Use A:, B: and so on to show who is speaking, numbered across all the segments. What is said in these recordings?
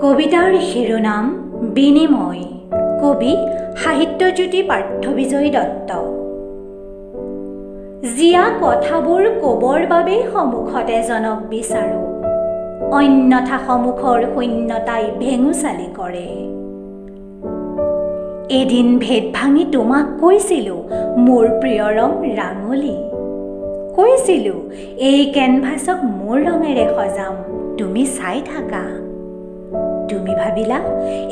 A: কবিতাৰ শিৰোনাম বিনিময়। কবি সাহিত্যজ্যোতি পাৰ্থবিজয় দত্ত। জিয়া কথাবোৰ কবৰ বাবে সন্মুখত এজনক বিচাৰো, অন্যথা সন্মুখৰ শূন্যতাই ভেঙুচালি কৰে। এদিন ভেদ ভাঙি তোমাক কৈছিলো মোৰ প্ৰিয় ৰং ৰাঙলী, কৈছিলো এই কেনভাছক মোৰ ৰঙেৰে সজাম, তুমি চাই থাকা। তুমি ভাবিলা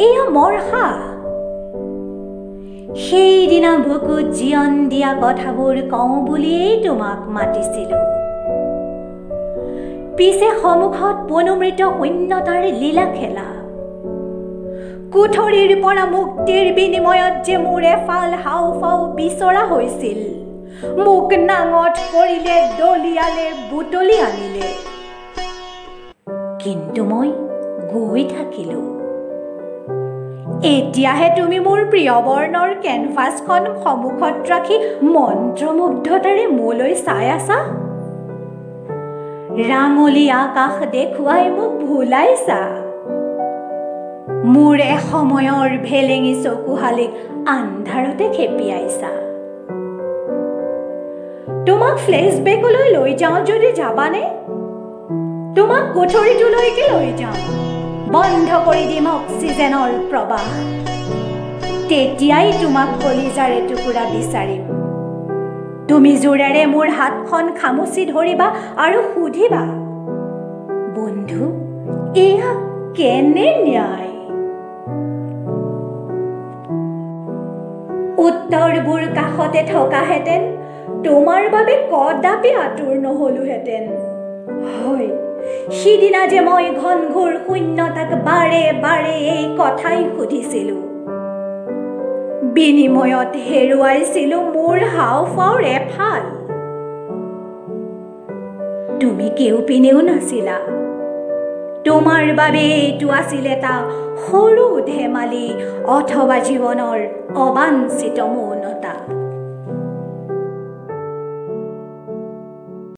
A: এয়া মোৰ সাহ। সেইদিনা বুকুত জীৱন দিয়া কথাবোৰ কওঁ বুলিয়েই তোমাক মাতিছিলো, পিছে সন্মুখত পনুমৃত শূন্যতাৰ লীলা খেলা। কোঠৰীৰ পৰা মুক্তিৰ বিনিময়ত যে মোৰ এফাল হাওঁফাওঁ বিচৰা হৈছিল, মোক নাঙঠ কৰিলে, দলিয়ালে, বুটলি আনিলে, কিন্তু মই গৈ থাকিলো। এতিয়াহে তুমি মোৰ প্ৰিয় বৰ্ণৰ কেনভাছখন সন্মুখত ৰাখি মন্ত্ৰমুগ্ধতাৰে মোলৈ চাই আছা। ৰাঙলী আকাশ দেখুৱাই মোক ভুলাইছা, মোৰ এসময়ৰ ভেলেঙি চকুহালিক আন্ধাৰতে খেপিয়াইছা। তোমাক ফ্লেশ্ববেকলৈ লৈ যাওঁ যদি যাবানে? তোমাক কোঠৰীটোলৈকে লৈ যাম, বন্ধ কৰি দিম অক্সিজেনৰ প্ৰবাহ। তেতিয়াই তোমাক কলিজাৰ এটুকুৰা বিচাৰিম। তুমি জোৰেৰে মোৰ হাতখন খামুচি ধৰিবা আৰু সুধিবা, বন্ধু এয়া কেনে ন্যায়? উত্তৰবোৰ কাষতে থকাহেঁতেন তোমাৰ বাবে কদাপি আঁতৰ নহলোহেঁতেন। হয়, সিদিনা যে মই ঘনঘোৰ শূন্যতাক বাৰে বাৰে এই কথাই সুধিছিলো, বিনিময়ত হেৰুৱাইছিলো মোৰ হাওঁফাওঁৰ এফাল। তুমি কেউপিনেও নাছিলা, তোমাৰ বাবে এইটো আছিল এটা সৰু ধেমালি অথবা জীৱনৰ অবাঞ্ছিত মৌনতা।